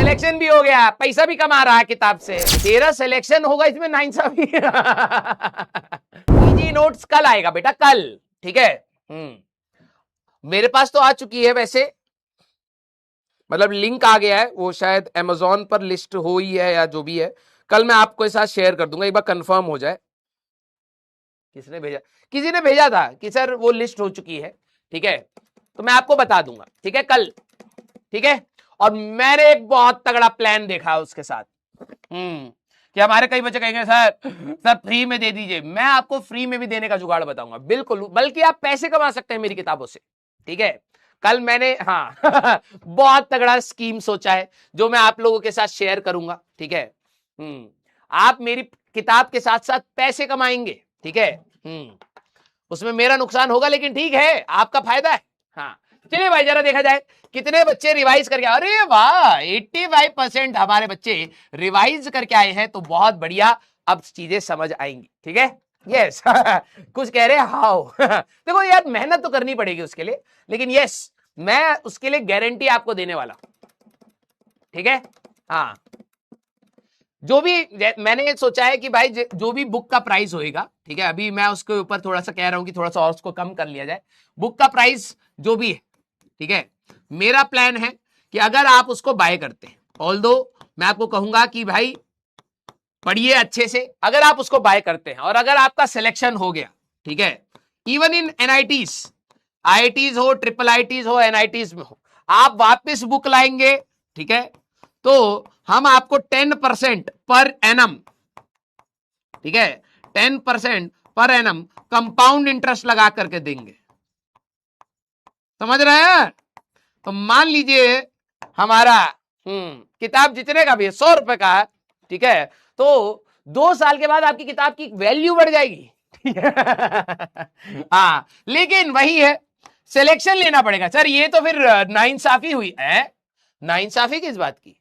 Selection भी हो गया, पैसा भी कमा रहा है किताब से। तेरा सिलेक्शन होगा इसमें नाइंसाफी। पीजी नोट्स कल आएगा बेटा, कल, ठीक है। मेरे पास तो आ चुकी है वैसे, मतलब लिंक आ गया है, वो शायद अमेजोन पर लिस्ट हो ही है या जो भी है। कल मैं आपको साथ शेयर कर दूंगा, एक बार कंफर्म हो जाए। किसने भेजा? किसी ने भेजा था कि सर वो लिस्ट हो चुकी है, ठीक है, तो मैं आपको बता दूंगा, ठीक है, कल, ठीक है। और मैंने एक बहुत तगड़ा प्लान देखा उसके साथ, कि हमारे कई बच्चे कहेंगे सर सर फ्री में दे दीजिए। मैं आपको फ्री में भी देने का जुगाड़ बताऊंगा, बिल्कुल, बल्कि आप पैसे कमा सकते हैं मेरी किताबों से, ठीक है। कल मैंने, हाँ, बहुत तगड़ा स्कीम सोचा है जो मैं आप लोगों के साथ शेयर करूंगा, ठीक है। आप मेरी किताब के साथ साथ पैसे कमाएंगे, ठीक है। उसमें मेरा नुकसान होगा, लेकिन ठीक है, आपका फायदा है। हाँ, चलिए भाई, जरा देखा जाए कितने बच्चे रिवाइज करके, अरे वाह, 85% हमारे बच्चे रिवाइज करके आए हैं, तो बहुत बढ़िया, अब चीजें समझ आएंगी, ठीक है। यस। कुछ कह रहे हैं हाउ। देखो यार, मेहनत तो करनी पड़ेगी उसके लिए, लेकिन यस, मैं उसके लिए गारंटी आपको देने वाला, ठीक है। हाँ, जो भी मैंने सोचा है कि भाई जो भी बुक का प्राइस होएगा, ठीक है, अभी मैं उसके ऊपर थोड़ा सा कह रहा हूं कि थोड़ा सा और उसको कम कर लिया जाए, बुक का प्राइस जो भी है, ठीक है। मेरा प्लान है कि अगर आप उसको बाय करते हैं, ऑल्दो मैं आपको कहूंगा कि भाई पढ़िए अच्छे से, अगर आप उसको बाय करते हैं और अगर आपका सिलेक्शन हो गया, ठीक है, इवन इन एनआईटीज, आईआईटीज हो, ट्रिपल आईटीज हो, एनआईटीज में हो, आप वापस बुक लाएंगे, ठीक है, तो हम आपको 10% पर एनम, ठीक है, 10% पर एनम कंपाउंड इंटरेस्ट लगा करके देंगे। समझ रहे हैं? तो मान लीजिए हमारा किताब जितने का भी है, 100 रुपए का है, ठीक है, तो 2 साल के बाद आपकी किताब की वैल्यू बढ़ जाएगी, ठीक है। हाँ, लेकिन वही है, सिलेक्शन लेना पड़ेगा। सर ये तो फिर नाइंसाफी हुई है। नाइंसाफी किस बात की?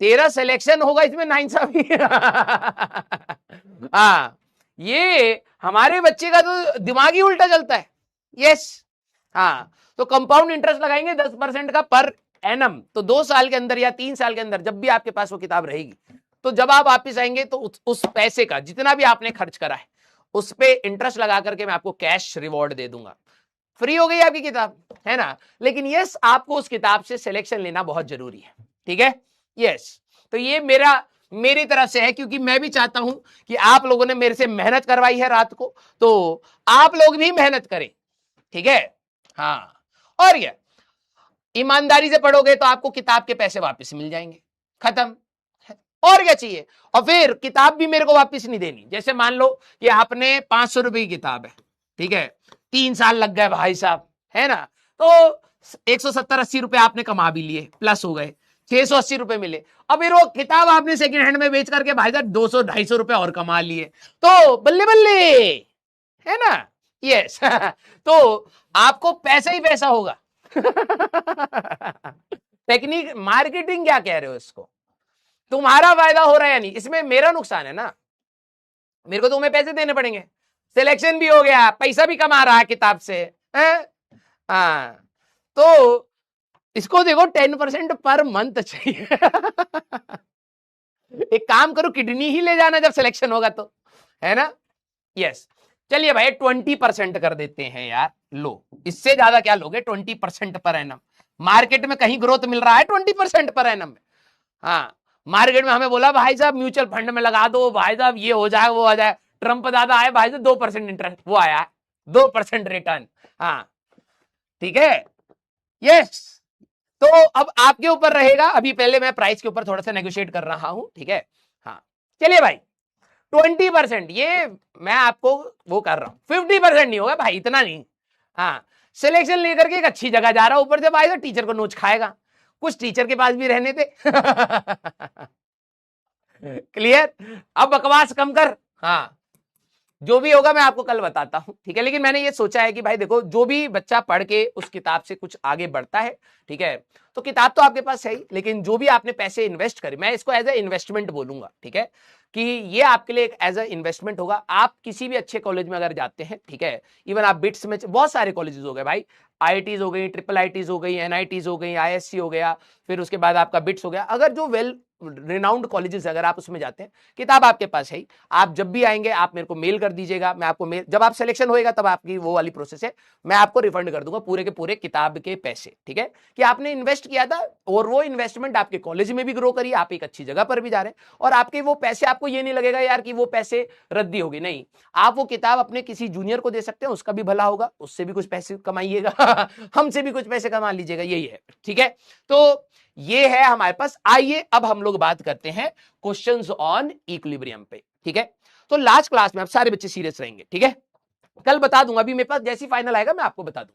तेरा सिलेक्शन होगा इसमें नाइंसाफी। हाँ, ये हमारे बच्चे का तो दिमाग ही उल्टा चलता है। यस, हाँ, तो कंपाउंड इंटरेस्ट लगाएंगे 10% का पर एनम, तो 2 साल के अंदर या 3 साल के अंदर जब भी आपके पास वो किताब रहेगी, तो जब आप वापिस आएंगे तो उस पैसे का जितना भी आपने खर्च करा है उस पे इंटरेस्ट लगा करके मैं आपको कैश रिवॉर्ड दे दूंगा। फ्री हो गई आपकी किताब, है ना। लेकिन यस, आपको उस किताब से सिलेक्शन लेना बहुत जरूरी है, ठीक है। यस, तो ये मेरी तरफ से है, क्योंकि मैं भी चाहता हूं कि आप लोगों ने मेरे से मेहनत करवाई है रात को, तो आप लोग भी मेहनत करें, ठीक है। हाँ, और क्या, ईमानदारी से पढ़ोगे तो आपको किताब के पैसे वापस मिल जाएंगे, खत्म। और क्या चाहिए? और फिर किताब भी मेरे को वापस नहीं देनी। जैसे मान लो कि आपने 500 रुपए की किताब है, ठीक है, 3 साल लग गए भाई साहब, है ना, तो 170-80 रुपए आपने कमा भी लिए, प्लस हो गए 680 रुपए मिले। अब फिर वो किताब आपने सेकंड हैंड में बेच करके भाई साहब 200-250 रुपए और कमा लिए, तो बल्ले बल्ले, है ना। यस। तो आपको पैसा ही पैसा होगा। टेक्निक मार्केटिंग क्या कह रहे हो इसको? तुम्हारा फायदा हो रहा है या नहीं, इसमें मेरा नुकसान है ना, मेरे को तुम्हें पैसे देने पड़ेंगे। सिलेक्शन भी हो गया, पैसा भी कमा रहा है किताब से, हाँ, तो इसको देखो 10% पर मंथ चाहिए। एक काम करो, किडनी ही ले जाना जब सिलेक्शन होगा तो, है ना। यस, चलिए भाई 20% कर देते हैं यार, लो, इससे ज्यादा क्या लोगे, 20% पर एनम। मार्केट में कहीं ग्रोथ मिल रहा है 20% पर एनम में? हाँ, मार्केट में हमें बोला भाई साहब म्यूचुअल फंड में लगा दो, भाई साहब ये हो जाए वो हो जाए, ट्रंप दादा आए भाई साहब 2% इंटरेस्ट, वो आया 2% रिटर्न। हाँ, ठीक है। यस, तो अब आपके ऊपर रहेगा, अभी पहले मैं प्राइस के ऊपर थोड़ा सा नेगोशिएट कर रहा हूं, ठीक है। हाँ, चलिए भाई 20%, ये मैं आपको वो कर रहा हूं, 50% नहीं होगा भाई, इतना नहीं। हाँ, सिलेक्शन लेकर के एक अच्छी जगह जा रहा हूं, ऊपर से भाई साहब टीचर को नोच खाएगा, कुछ टीचर के पास भी रहने थे। क्लियर? अब बकवास कम कर। हाँ, जो भी होगा मैं आपको कल बताता हूं, ठीक है। लेकिन मैंने ये सोचा है कि भाई देखो, जो भी बच्चा पढ़ के उस किताब से कुछ आगे बढ़ता है, ठीक है, तो किताब तो आपके पास है ही, लेकिन जो भी आपने पैसे इन्वेस्ट करे, मैं इसको एज ए इन्वेस्टमेंट बोलूंगा, ठीक है, कि ये आपके लिए एक एज ए इन्वेस्टमेंट होगा। आप किसी भी अच्छे कॉलेज में अगर जाते हैं, ठीक है, इवन आप बिट्स में, बहुत सारे कॉलेजेस हो गए भाई, आईआईटीज हो गई, ट्रिपल आईटीज हो गई, एनआईटीज हो गई, आईएससी हो गया, फिर उसके बाद आपका बिट्स हो गया, अगर जो वेल रिनाउंड कॉलेजेस अगर आप उसमें जाते हैं, किताब आपके पास है ही, आप जब भी आएंगे आप मेरे को मेल कर दीजिएगा, मैं आपको मेल, जब आप सिलेक्शन होएगा तब आपकी वो वाली प्रोसेस है, मैं आपको रिफंड कर दूंगा पूरे के पूरे किताब के पैसे, ठीक है, कि आपने इन्वेस्ट किया था और वो इन्वेस्टमेंट आपके कॉलेज में भी ग्रो करी, आप एक अच्छी जगह पर भी जा रहे हैं, और आपके वो पैसे, आपको ये नहीं लगेगा यार कि वो पैसे रद्दी होगी, नहीं, आप वो किताब अपने किसी जूनियर को दे सकते हैं, उसका भी भला होगा, उससे भी कुछ पैसे कमाइएगा हमसे भी कुछ पैसे कमा लीजिएगा, यही है, ठीक है। तो ये है हमारे पास। आइए अब हम लोग बात करते हैं क्वेश्चंस ऑन इक्विलिब्रियम पे, ठीक है। तो लास्ट क्लास में अब सारे बच्चे सीरियस रहेंगे, ठीक है, कल बता दूंगा, अभी मेरे पास जैसी फाइनल आएगा मैं आपको बता दूंगा।